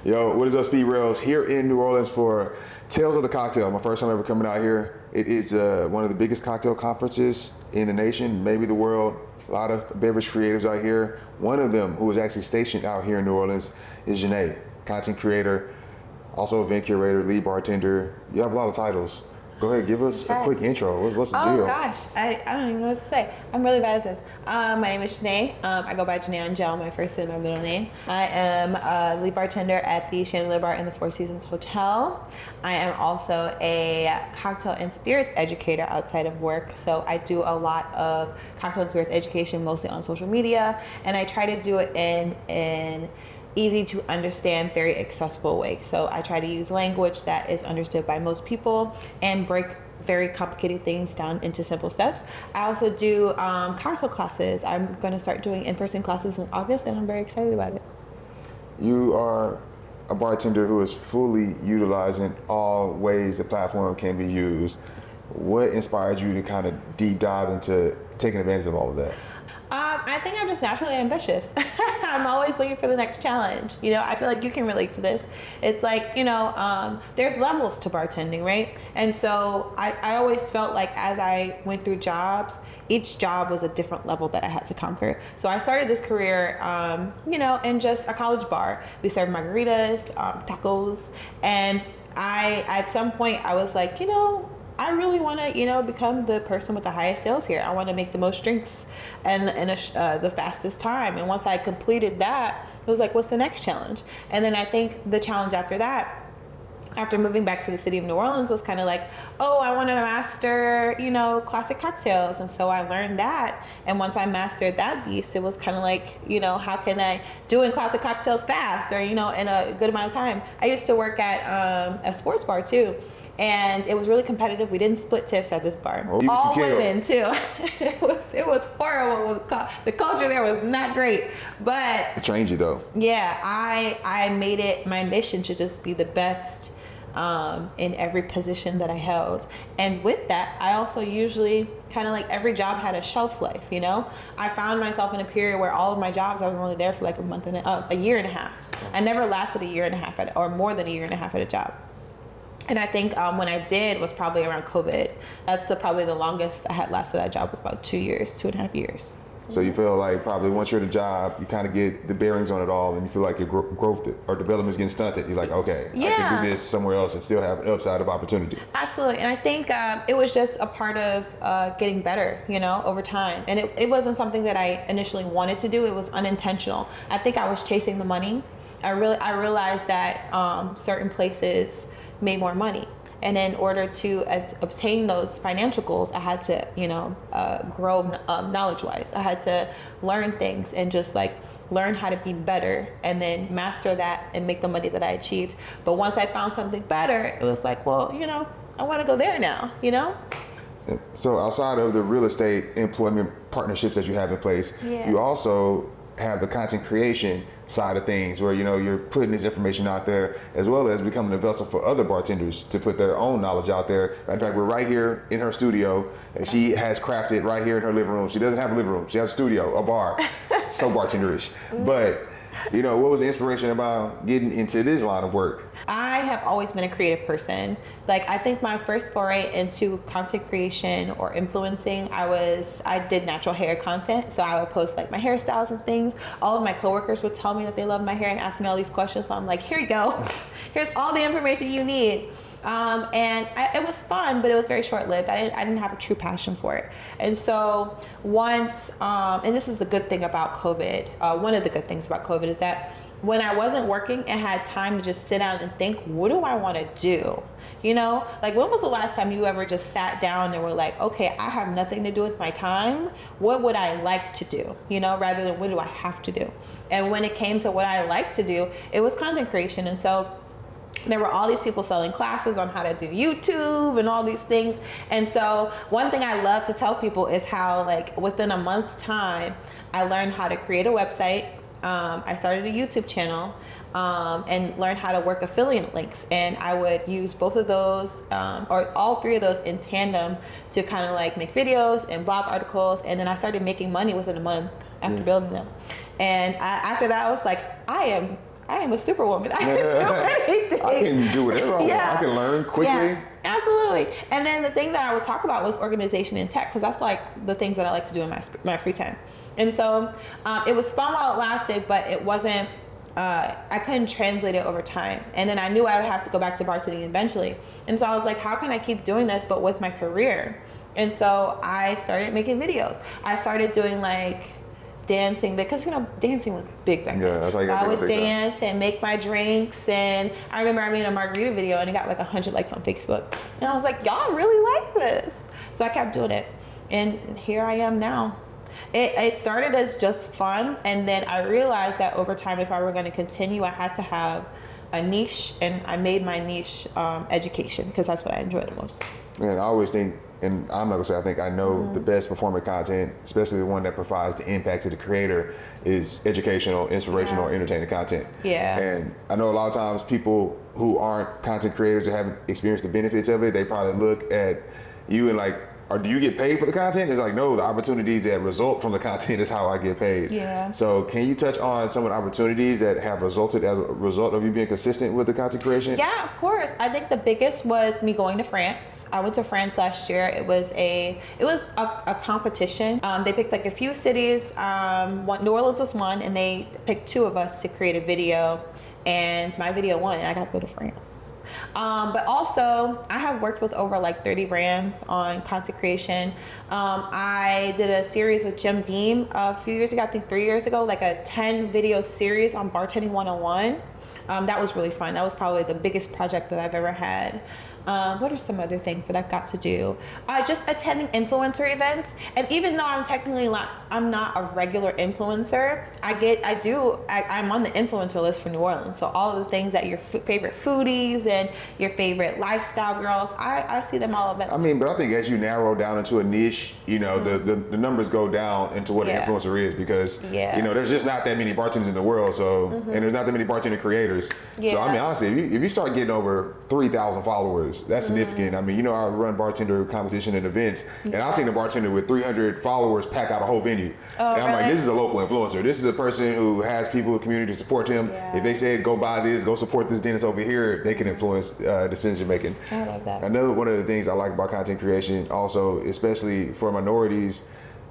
Yo, what is up, Speed Railz? Here in New Orleans for Tales of the Cocktail. My first time ever coming out here. It is one of the biggest cocktail conferences in the nation, maybe the world. A lot of beverage creatives out here. One of them who is actually stationed out here in New Orleans is J'Nai, content creator, also event curator, lead bartender. You have a lot of titles. Go ahead, give us a quick intro. What's the deal? Oh gosh, I don't even know what to say. I'm really bad at this. My name is J'Nai. I go by J'Nai Angelle, my first and my middle name. I am a lead bartender at the Chandelier Bar in the Four Seasons Hotel. I am also a cocktail and spirits educator outside of work. So I do a lot of cocktail and spirits education, mostly on social media, and I try to do it in an easy to understand, very accessible way. So I try to use language that is understood by most people and break very complicated things down into simple steps. I also do cocktail classes. I'm going to start doing in-person classes in August, and I'm very excited about it. You are a bartender who is fully utilizing all ways the platform can be used. What inspired you to kind of deep dive into taking advantage of all of that? I think I'm just naturally ambitious. I'm always looking for the next challenge. You know, I feel like you can relate to this. It's like, you know, there's levels to bartending, right? And so I always felt like as I went through jobs, each job was a different level that I had to conquer. So I started this career, you know, in just a college bar. We served margaritas, tacos, and at some point I was like, you know, I really want to, you know, become the person with the highest sales here. I want to make the most drinks and the fastest time. And once I completed that, it was like, what's the next challenge? And then I think the challenge after that, after moving back to the city of New Orleans, was kind of like, oh, I want to master, you know, classic cocktails. And so I learned that. And once I mastered that beast, it was kind of like, you know, how can I do in classic cocktails fast or, you know, in a good amount of time? I used to work at a sports bar too. And it was really competitive. We didn't split tips at this bar. Oh, all women too. It was horrible. The culture there was not great. But It trained you though. yeah, I made it my mission to just be the best in every position that I held. And with that, I also usually kind of like every job had a shelf life, you know? I found myself in a period where all of my jobs, I was only there for like a year and a half. I never lasted a year and a half or more than a year and a half at a job. And I think when I did was probably around COVID. That's probably the longest I had lasted at a job was about 2 years, 2.5 years. So you feel like probably once you're at a job, you kind of get the bearings on it all, and you feel like your growth or development is getting stunted. You're like, okay, I can do this somewhere else and still have an upside of opportunity. Absolutely. And I think it was just a part of getting better, you know, over time. And it wasn't something that I initially wanted to do. It was unintentional. I think I was chasing the money. I realized that certain places made more money, and in order to obtain those financial goals, I had to, you know, grow knowledge-wise. I had to learn things and just like learn how to be better, and then master that and make the money that I achieved. But once I found something better, it was like, well, you know, I want to go there now, you know. So outside of the real estate employment partnerships that you have in place, you also have the content creation side of things where, you know, you're putting this information out there as well as becoming a vessel for other bartenders to put their own knowledge out there. In fact, we're right here in her studio and she has crafted right here in her living room. She doesn't have a living room. She has a studio, a bar, so bartenderish. But, you know, what was the inspiration about getting into this line of work? I have always been a creative person. Like, I think my first foray into content creation or influencing, I did natural hair content. So I would post like my hairstyles and things. All of my coworkers would tell me that they love my hair and ask me all these questions. So I'm like, here you go. Here's all the information you need. It was fun, but it was very short-lived. I didn't have a true passion for it. And so once, and this is the good thing about COVID, one of the good things about COVID is that when I wasn't working and had time to just sit down and think, what do I want to do? You know, like when was the last time you ever just sat down and were like, okay, I have nothing to do with my time. What would I like to do? You know, rather than what do I have to do? And when it came to what I like to do, it was content creation. And so there were all these people selling classes on how to do YouTube and all these things. And so one thing I love to tell people is how, like, within a month's time, I learned how to create a website. I started a YouTube channel and learned how to work affiliate links. And I would use both of those or all three of those in tandem to kind of like make videos and blog articles. And then I started making money within a month after building them. And after that, I was like, I I am a superwoman. I can do anything. I can do whatever I want. I can learn quickly. Yeah, absolutely. And then the thing that I would talk about was organization and tech, because that's like the things that I like to do in my free time. And so it was fun while it lasted, but it wasn't, I couldn't translate it over time. And then I knew I would have to go back to bartending eventually. And so I was like, how can I keep doing this, but with my career? And so I started making videos. I started doing like dancing, because dancing was big back then. Yeah, that's how you so got I would dance and make my drinks, and I remember I made a margarita video and it got like 100 likes on Facebook. And I was like, y'all really like this. So I kept doing it, and here I am now. It started as just fun, and then I realized that over time, if I were going to continue, I had to have a niche, and I made my niche education, because that's what I enjoy the most. Man, I always think, and I'm not gonna say I think, I know the best performing content, especially the one that provides the impact to the creator, is educational, inspirational, entertaining content. Yeah. And I know a lot of times people who aren't content creators or haven't experienced the benefits of it, they probably look at you and like, or do you get paid for the content? It's like, no, the opportunities that result from the content is how I get paid. Yeah. So can you touch on some of the opportunities that have resulted as a result of you being consistent with the content creation? Yeah, of course. I think the biggest was me going to France. I went to France last year. It was a competition. They picked like a few cities. New Orleans was one, and they picked 2 of us to create a video, and my video won, and I got to go to France. But also, I have worked with over like 30 brands on content creation. I did a series with Jim Beam a few years ago, I think 3 years ago, like a 10 video series on Bartending 101. That was really fun. That was probably the biggest project that I've ever had. What are some other things that I've got to do? Just attending influencer events. And even though I'm not a regular influencer, I'm on the influencer list for New Orleans. So all of the things that your favorite foodies and your favorite lifestyle girls, I see them all events. I mean, but I think as you narrow down into a niche, the numbers go down into what an influencer is, because there's just not that many bartenders in the world. So and there's not that many bartender creators. Yeah. So I mean, honestly, if you start getting over 3,000 followers, that's significant. I mean, I run bartender competition and events, and I've seen a bartender with 300 followers pack out a whole venue. Oh, and I'm like, this is a local influencer. This is a person who has people in the community to support him. Yeah. If they said, go buy this, go support this dentist over here, they can influence decision making. I love that. Another one of the things I like about content creation also, especially for minorities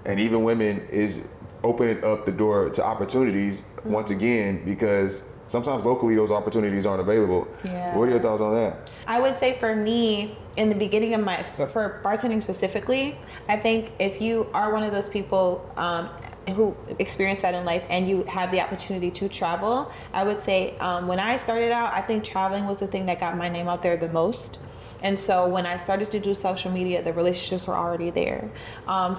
and even women, is opening up the door to opportunities once again, because sometimes locally those opportunities aren't available. Yeah. What are your thoughts on that? I would say for me, in the beginning of for bartending specifically, I think if you are one of those people who experience that in life and you have the opportunity to travel, I would say when I started out, I think traveling was the thing that got my name out there the most. And so when I started to do social media, the relationships were already there.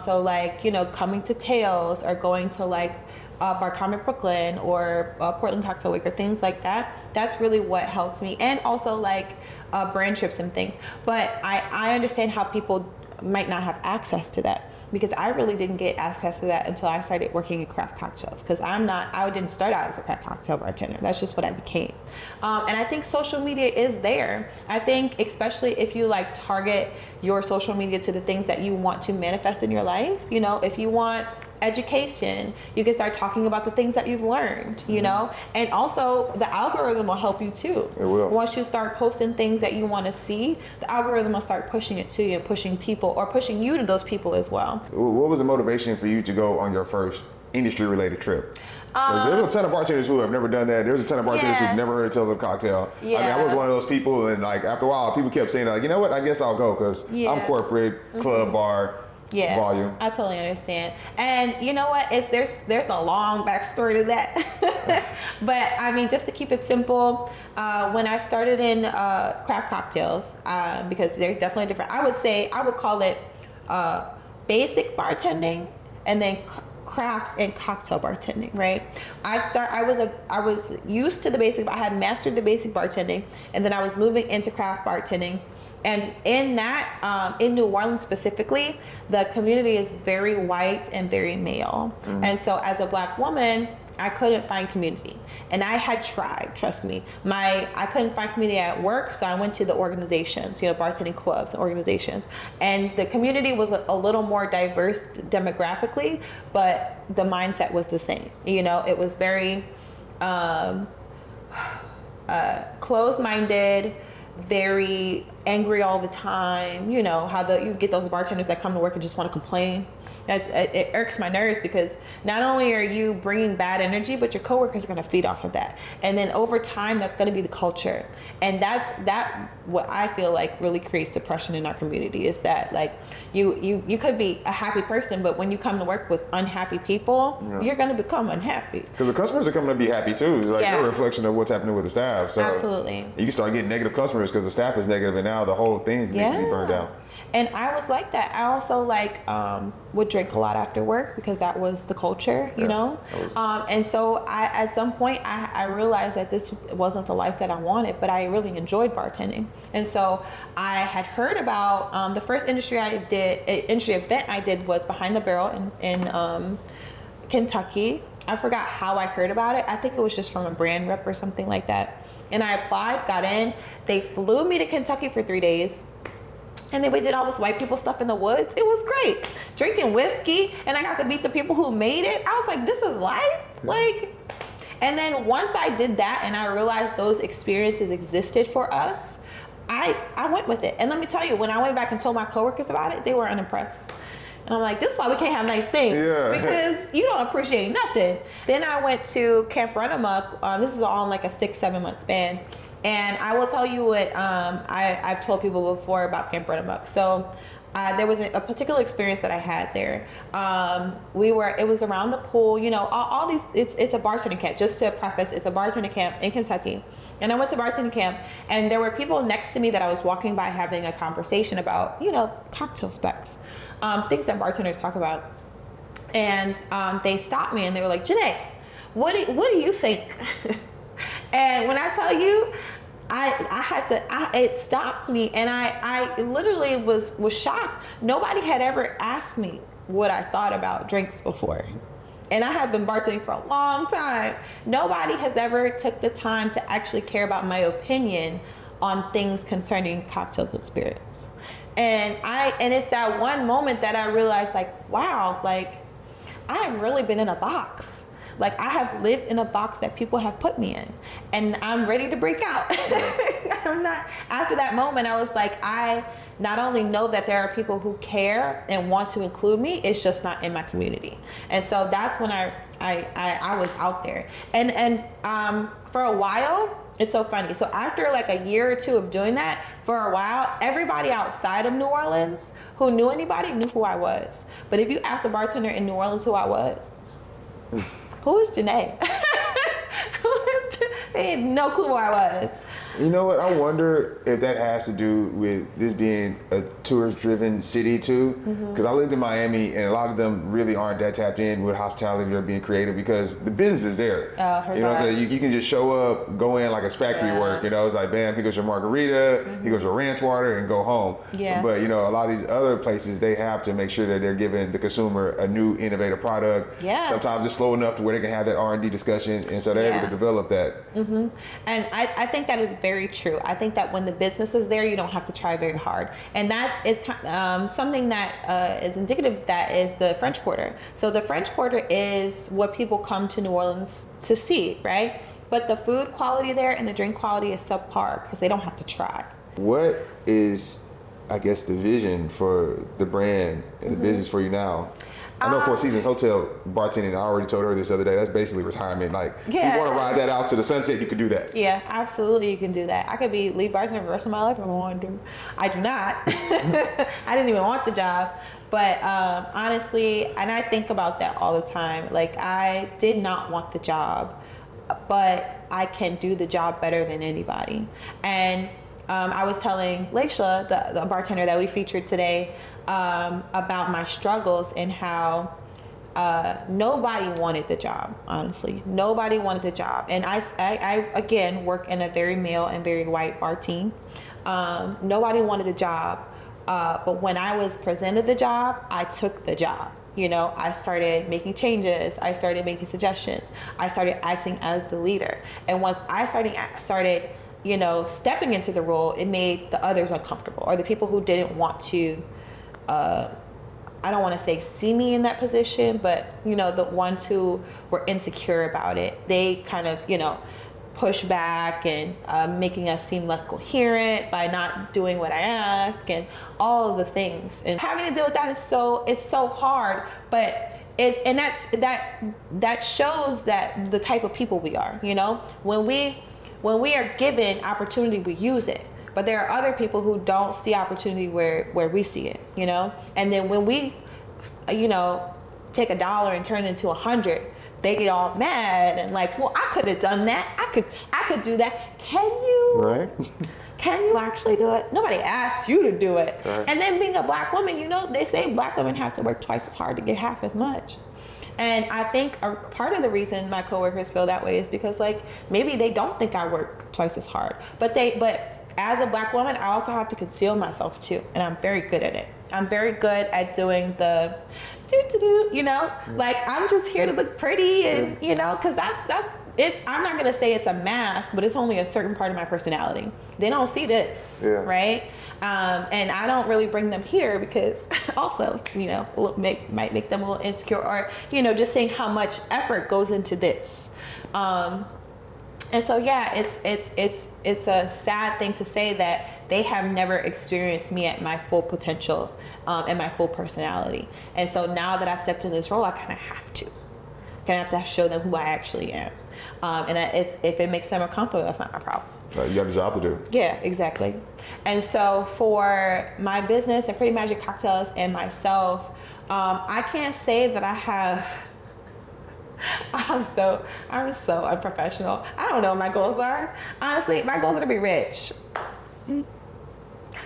So like, coming to Tails or going to like Bartending Brooklyn or Portland Cocktail Week or things like that, that's really what helped me. And also like brand trips and things. But I understand how people might not have access to that, because I really didn't get access to that until I started working in craft cocktails, because I didn't start out as a craft cocktail bartender. That's just what I became. And I think social media is there. I think especially if you like target your social media to the things that you want to manifest in your life, if you want education, you can start talking about the things that you've learned, and also the algorithm will help you too. It will. Once you start posting things that you want to see, the algorithm will start pushing it to you and pushing people, or pushing you to those people as well. What was the motivation for you to go on your first industry related trip? There's a ton of bartenders who have never done that. There's a ton of bartenders who've never heard of Tales of a Cocktail. Yeah. I mean, I was one of those people, and like after a while, people kept saying like, you know what? I guess I'll go, because I'm corporate, club, bar. Yeah, volume. I totally understand. And you know what? There's a long backstory to that. But I mean, just to keep it simple, when I started in craft cocktails, because there's definitely different. I would call it basic bartending, and then crafts and cocktail bartending, right? I was used to the basic. I had mastered the basic bartending, and then I was moving into craft bartending. And in that, in New Orleans specifically, the community is very white and very male. Mm-hmm. And so as a Black woman, I couldn't find community. And I had tried, trust me. I couldn't find community at work, so I went to the organizations, bartending clubs and organizations. And the community was a little more diverse demographically, but the mindset was the same. It was very closed-minded, very angry all the time. You know how you get those bartenders that come to work and just want to complain. It irks my nerves, because not only are you bringing bad energy, but your coworkers are going to feed off of that, and then over time that's going to be the culture. And that's what I feel like really creates depression in our community, is that like you could be a happy person, but when you come to work with unhappy people, you're going to become unhappy, because the customers are coming to be happy too. It's like a reflection of what's happening with the staff. So absolutely, you can start getting negative customers because the staff is negative, and now the whole thing needs to be burned out. And I was like that. I also would drink a lot after work, because that was the culture, you know? And so at some point I realized that this wasn't the life that I wanted, but I really enjoyed bartending. And so I had heard about the first industry event I did was Behind the Barrel in Kentucky. I forgot how I heard about it. I think it was just from a brand rep or something like that. And I applied, got in. They flew me to Kentucky for 3 days. And then we did all this white people stuff in the woods. It was great. Drinking whiskey, and I got to meet the people who made it. I was like, this is life? And then once I did that and I realized those experiences existed for us, I went with it. And let me tell you, when I went back and told my coworkers about it, they were unimpressed. And I'm like, this is why we can't have nice things. Because you don't appreciate nothing. Then I went to Camp Run-A-Muck. This is all in like a 6-7 month span. And I will tell you what I've told people before about Camp Run-A-Muck. So there was a particular experience that I had there. It was around the pool, you know, all these, it's a bartending camp. Just to preface, it's a bartending camp in Kentucky. And I went to bartending camp, and there were people next to me that I was walking by having a conversation about, you know, cocktail specs, things that bartenders talk about. And they stopped me and they were like, J'Nai, what do you think? And when I tell you, it stopped me, and I literally was shocked. Nobody had ever asked me what I thought about drinks before. And I have been bartending for a long time. Nobody has ever took the time to actually care about my opinion on things concerning cocktails and spirits. And it's that one moment that I realized, like, wow, like, I have really been in a box. Like, I have lived in a box that people have put me in, and I'm ready to break out. After that moment, I was like, I not only know that there are people who care and want to include me, it's just not in my community. And so that's when I was out there. And for a while, it's so funny. So after like a year or two of doing that, for a while, everybody outside of New Orleans who knew anybody knew who I was. But if you ask a bartender in New Orleans who I was, who is J'Nai? They had no clue who I was. You know what? I wonder if that has to do with this being a tourist-driven city too. Because I lived in Miami, and a lot of them really aren't that tapped in with hospitality or being creative, because the business is there. You know what I'm saying? You can just show up, go in like it's factory work. You know, it's like, bam, here goes your margarita, here goes your ranch water, and go home. But you know, a lot of these other places, they have to make sure that they're giving the consumer a new innovative product. Sometimes it's slow enough to where they can have that R&D discussion, and so they're able to develop that. And I think that is very true. I think that when the business is there, you don't have to try very hard. And that's something that is indicative of that is the French Quarter. So the French Quarter is what people come to New Orleans to see, right? But the food quality there and the drink quality is subpar because they don't have to try. What is, I guess, the vision for the brand and the business for you now? I know Four Seasons Hotel bartending, I already told her this other day, that's basically retirement. Like, if you want to ride that out to the sunset, you can do that. Yeah, absolutely, you can do that. I could be lead bartender for the rest of my life if I wanted to. I do not. I didn't even want the job. But honestly, and I think about that all the time. Like, I did not want the job, but I can do the job better than anybody. And I was telling Laisha, the bartender that we featured today, about my struggles and how nobody wanted the job. Honestly, nobody wanted the job. And I again work in a very male and very white bar team. Nobody wanted the job, but when I was presented the job, I took the job. You know, I started making changes. I started making suggestions. I started acting as the leader. And once I started, you know, stepping into the role, it made the others uncomfortable, or the people who didn't want to. I don't want to say see me in that position, but you know, the ones who were insecure about it, they kind of, you know, push back and making us seem less coherent by not doing what I ask and all of the things. And having to deal with that it's so hard, but that shows that the type of people we are, you know? When we are given opportunity, we use it. But there are other people who don't see opportunity where we see it, you know? And then when we, you know, take $1 and turn it into 100, they get all mad and like, well, I could have done that. I could do that. Can you? Right. Can you actually do it? Nobody asked you to do it. Right. And then being a black woman, you know, they say black women have to work twice as hard to get half as much. And I think a part of the reason my coworkers feel that way is because like maybe they don't think I work twice as hard. But as a black woman, I also have to conceal myself too, and I'm very good at it. I'm very good at doing the do, you know, like I'm just here to look pretty, and you know, because that's it's. I'm not gonna say it's a mask, but it's only a certain part of my personality. They don't see this, right? And I don't really bring them here because also, you know, might make them a little insecure, or you know, just saying how much effort goes into this. And so yeah, it's a sad thing to say that they have never experienced me at my full potential and my full personality. And so now that I've stepped in this role, I kind of have to. I have to show them who I actually am. If it makes them uncomfortable, that's not my problem. You got a job to do. Yeah, exactly. And so for my business and Pretty Magic Cocktails and myself, I can't say that I have. I'm so unprofessional. I don't know what my goals are. Honestly, my goals are to be rich.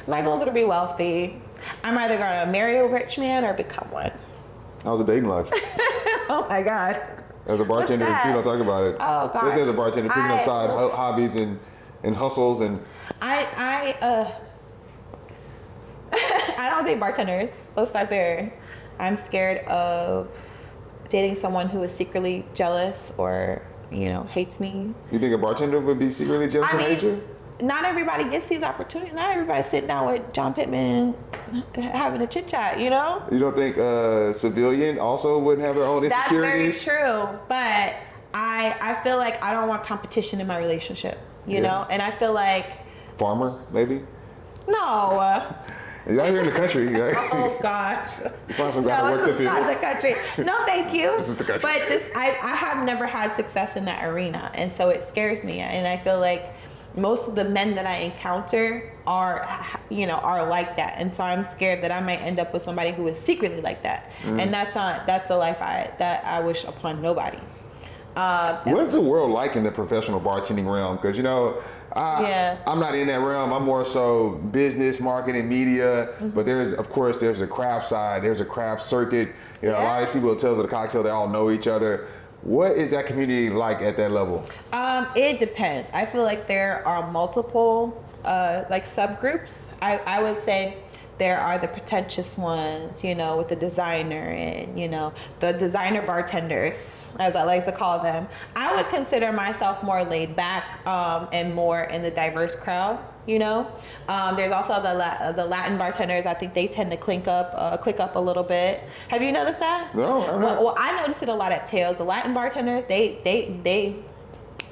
My goals are to be wealthy. I'm either going to marry a rich man or become one. How's the dating life? Oh my God. As a bartender, people don't talk about it. Oh God. Especially as a bartender, picking up side hobbies and hustles and. I don't date bartenders. Let's start there. I'm scared of dating someone who is secretly jealous or, you know, hates me. You think a bartender would be secretly jealous of nature? Not everybody gets these opportunities. Not everybody's sitting down with John Pittman and having a chit chat, you know? You don't think civilian also wouldn't have their own insecurities? That's very true. But I feel like I don't want competition in my relationship, you know? And I feel like... Farmer, maybe? No. You're out here in the country. Right? Oh gosh. You find some guy that works the fields. Not the country. No, thank you. This is the country. But just I have never had success in that arena, and so it scares me. And I feel like most of the men that I encounter are like that, and so I'm scared that I might end up with somebody who is secretly like that, and that's the life that I wish upon nobody. What's the world like in the professional bartending realm? Because, you know, I'm not in that realm. I'm more so business, marketing, media. But there's a craft side. There's a craft circuit. You know, a lot of these people at Tales of the Cocktail, they all know each other. What is that community like at that level? It depends. I feel like there are multiple like subgroups. I would say there are the pretentious ones, you know, with the designer and, you know, the designer bartenders, as I like to call them. I would consider myself more laid back and more in the diverse crowd, you know. There's also the Latin bartenders. I think they tend to click up a little bit. Have you noticed that? No, I'm not. Well, I noticed it a lot at Tales. The Latin bartenders, they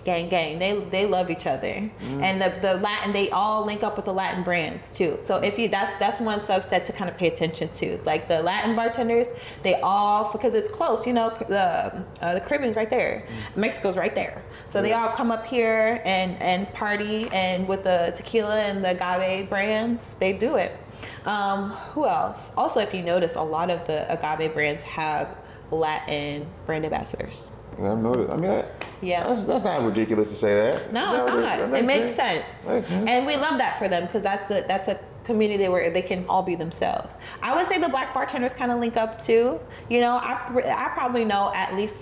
gang. They love each other, and the Latin, they all link up with the Latin brands too. So that's one subset to kind of pay attention to. Like the Latin bartenders, they all, because it's close. You know, the Caribbean's right there, Mexico's right there. So they all come up here and party, and with the tequila and the agave brands, they do it. Who else? Also, if you notice, a lot of the agave brands have Latin brand ambassadors. I've noticed. I mean, that's not ridiculous to say that. No, it's not. It makes sense. And we love that for them, because that's a community where they can all be themselves. I would say the black bartenders kind of link up too. You know, I probably know at least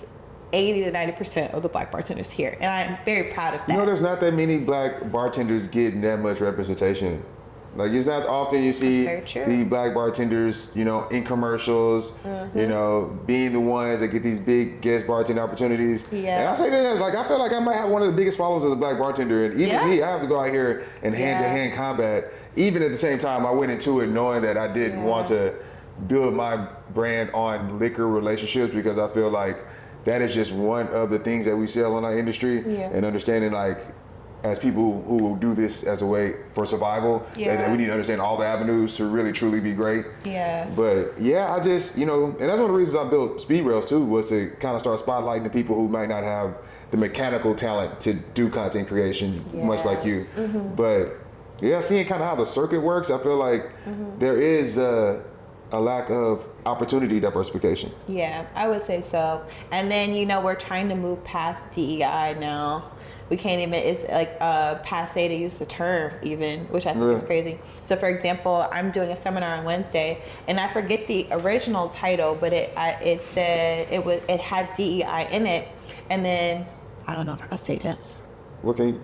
80 to 90% of the black bartenders here, and I'm very proud of that. You know, there's not that many black bartenders getting that much representation. Like, it's not often you see the black bartenders, you know, in commercials, you know, being the ones that get these big guest bartending opportunities. Yeah. And I say this, like, I feel like I might have one of the biggest followers as a black bartender. And even me, I have to go out here and hand-to-hand combat. Even at the same time, I went into it knowing that I didn't want to build my brand on liquor relationships, because I feel like that is just one of the things that we sell in our industry. And understanding, like, as people who do this as a way for survival, that we need to understand all the avenues to really truly be great. But I just, and that's one of the reasons I built Speed Railz too, was to kind of start spotlighting the people who might not have the mechanical talent to do content creation, much like you. But seeing kind of how the circuit works, I feel like there is a lack of opportunity diversification. Yeah, I would say so. And then, we're trying to move past DEI now. We can't even, it's like passe to use the term even, which I think is crazy. So for example, I'm doing a seminar on Wednesday, and I forget the original title, but it said it had DEI in it. And then, I don't know if I can say this. What can you?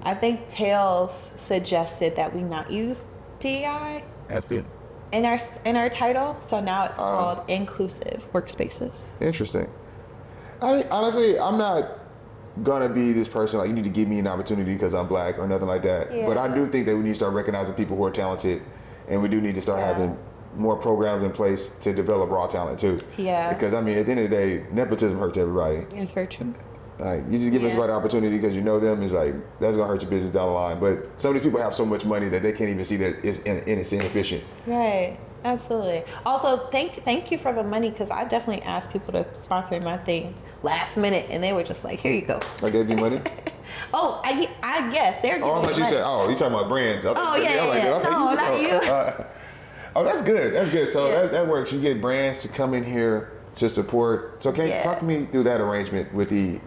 I think Tails suggested that we not use DEI. That's good. In our title, so now it's called Inclusive Workspaces. Interesting. Honestly, I'm not gonna be this person like, you need to give me an opportunity because I'm black or nothing like that. But I do think that we need to start recognizing people who are talented, and we do need to start having more programs in place to develop raw talent too. Because at the end of the day, nepotism hurts everybody. It's very true. Like, you just give somebody an opportunity because you know them, is like, that's gonna hurt your business down the line. But some of these people have so much money that they can't even see that it's inefficient. Right. Absolutely. Also, thank you for the money, because I definitely asked people to sponsor my thing last minute, and they were just like, "Here you go." I gave you money. I yes, they're. I thought you said, you talking about brands. No, not you. That's good. That's good. So that works. You get brands to come in here to support. So talk to me through that arrangement with the.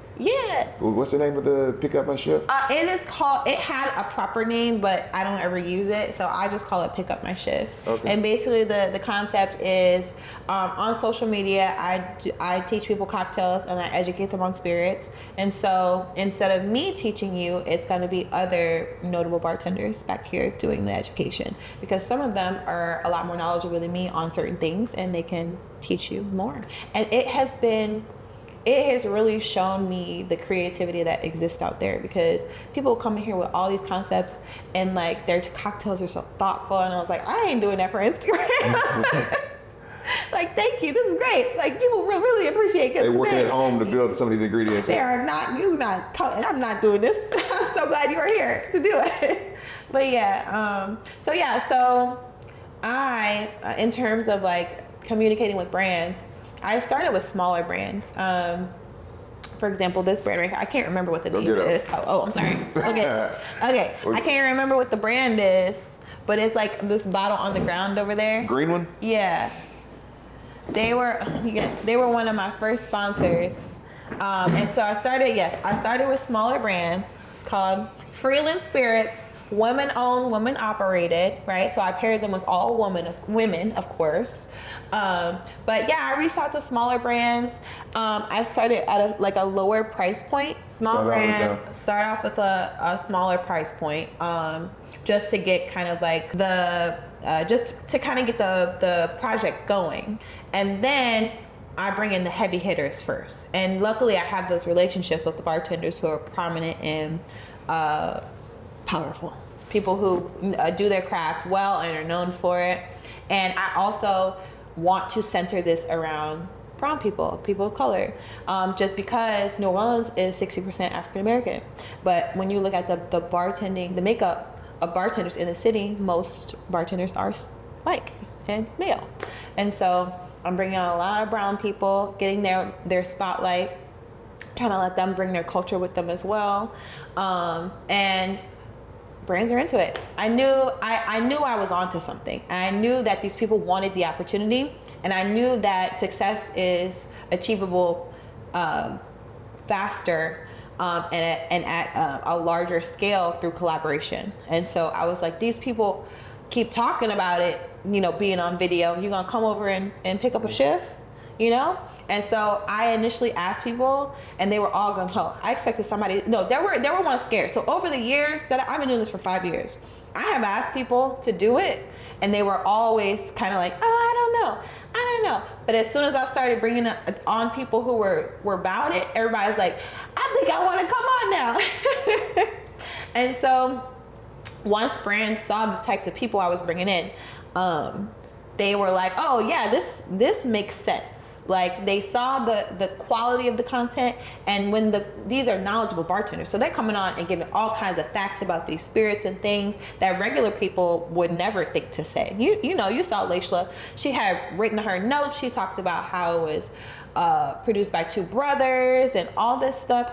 What's the name of the Pick Up My Shift? It is called, it had a proper name, but I don't ever use it, so I just call it Pick Up My Shift. And basically the concept is, on social media, I teach people cocktails and I educate them on spirits. And so instead of me teaching you, it's going to be other notable bartenders back here doing the education, because some of them are a lot more knowledgeable than me on certain things, and they can teach you more. And it has really shown me the creativity that exists out there, because people come in here with all these concepts, and like their cocktails are so thoughtful, and I was like, I ain't doing that for Instagram. Like, thank you, this is great. Like, people really appreciate it. They're working at home to build some of these ingredients. I'm not doing this. I'm so glad you are here to do it. But so I, in terms of like communicating with brands, I started with smaller brands. For example, this brand right here, I can't remember what the name is. I'm sorry. Okay. I can't remember what the brand is, but it's like this bottle on the ground over there. Green one? Yeah. They were one of my first sponsors. And so I started with smaller brands. It's called Freeland Spirits, women owned, women operated, right? So I paired them with all women, of course. But yeah, I reached out to smaller brands. I started at a lower price point. Small brands start off with a smaller price point, just to get kind of like just to kind of get the project going. And then I bring in the heavy hitters first. And luckily I have those relationships with the bartenders who are prominent and powerful. People who do their craft well and are known for it. And I also want to center this around brown people of color, just because New Orleans is 60% African American. But when you look at the bartending, the makeup of bartenders in the city, most bartenders are white and male. And so I'm bringing on a lot of brown people, getting their spotlight, trying to let them bring their culture with them as well. And brands are into it. I knew I was onto something. I knew that these people wanted the opportunity, and I knew that success is achievable faster and at a larger scale through collaboration. And so I was like, these people keep talking about it, being on video. You're gonna come over and pick up a shift, And so I initially asked people, and they were all going, I expected somebody. No, there were ones scared. So over the years that I've been doing this for 5 years, I have asked people to do it, and they were always kind of like, I don't know. But as soon as I started bringing on people who were about it, everybody's like, I think I want to come on now. And so once brands saw the types of people I was bringing in, they were like, oh yeah, this makes sense. Like they saw the quality of the content, and when these are knowledgeable bartenders, so they're coming on and giving all kinds of facts about these spirits and things that regular people would never think to say. You know, you saw Leishla. She had written her notes. She talked about how it was produced by two brothers and all this stuff.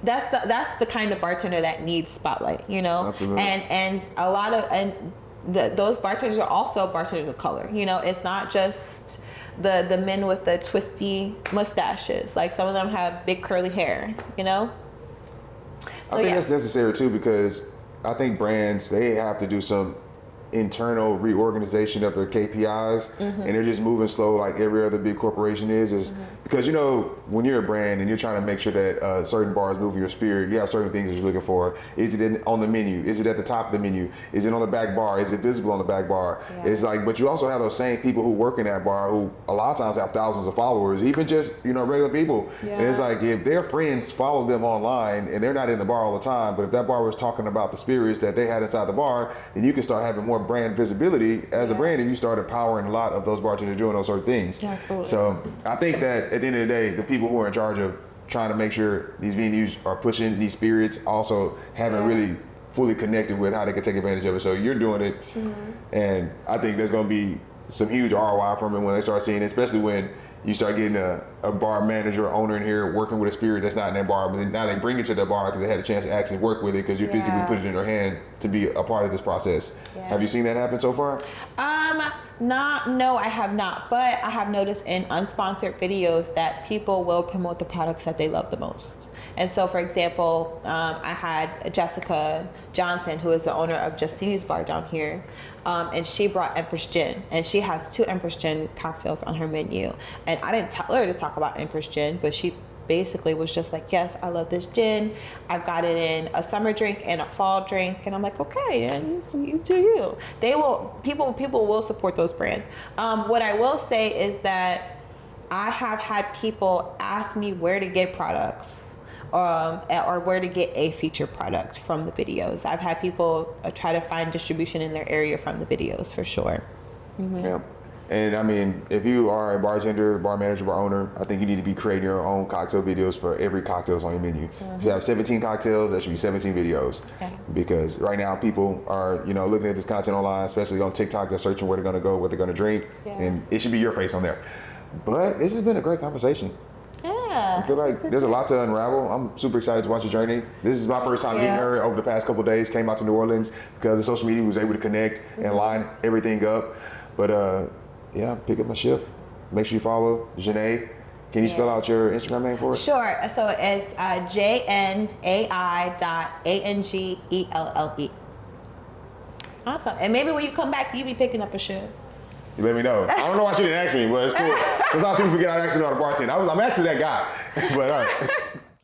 That's the kind of bartender that needs spotlight, you know. Absolutely. And a lot of those bartenders are also bartenders of color. You know, it's not just the men with the twisty mustaches. Like some of them have big curly hair, you know. So, I think that's necessary too, because I think brands, they have to do some internal reorganization of their KPIs, and they're just moving slow like every other big corporation is because, you know, when you're a brand and you're trying to make sure that certain bars move your spirit, you have certain things that you're looking for. Is it on the menu? Is it at the top of the menu? Is it on the back bar? Is it visible on the back bar? Yeah. It's like, but you also have those same people who work in that bar who a lot of times have thousands of followers, even just, you know, regular people. Yeah. And it's like, if their friends follow them online and they're not in the bar all the time, but if that bar was talking about the spirits that they had inside the bar, then you can start having more brand visibility as a brand, and you start empowering a lot of those bartenders doing those sort of things. Yeah, absolutely. So I think that at the end of the day, the people who are in charge of trying to make sure these venues are pushing these spirits also haven't really fully connected with how they can take advantage of it. So you're doing it, and I think there's going to be some huge ROI from it when they start seeing it, especially when you start getting a bar manager or owner in here working with a spirit that's not in their bar, but then now they bring it to their bar because they had a chance to actually work with it because you physically put it in their hand to be a part of this process. Yeah. Have you seen that happen so far? No, I have not, but I have noticed in unsponsored videos that people will promote the products that they love the most. And so, for example, I had Jessica Johnson, who is the owner of Justine's Bar down here, and she brought Empress Gin, and she has 2 Empress Gin cocktails on her menu. And I didn't tell her to talk about Empress Gin, but she basically was just like, yes, I love this gin. I've got it in a summer drink and a fall drink. And I'm like, okay, and you do you. People will support those brands. What I will say is that I have had people ask me where to get products. Or where to get a featured product from the videos. I've had people try to find distribution in their area from the videos, for sure. Yeah. And I mean, if you are a bartender, bar manager, bar owner, I think you need to be creating your own cocktail videos for every cocktails on your menu. If you have 17 cocktails, that should be 17 videos. Okay. Because right now people are, you know, looking at this content online, especially on TikTok, they're searching where they're going to go, what they're going to drink, and it should be your face on there. But this has been a great conversation. Yeah. I feel like there's a lot to unravel. I'm super excited to watch your journey. This is my first time meeting her over the past couple of days. Came out to New Orleans because of social media, was able to connect and line everything up. But pick up my shift. Make sure you follow J'Nai. Can you spell out your Instagram name for us? Sure. So it's JNAI.ANGELLE. Awesome. And maybe when you come back, you be picking up a shift. You let me know. I don't know why she didn't ask me, but it's cool. Sometimes people forget I actually know how to bartend. I'm actually that guy. But all right.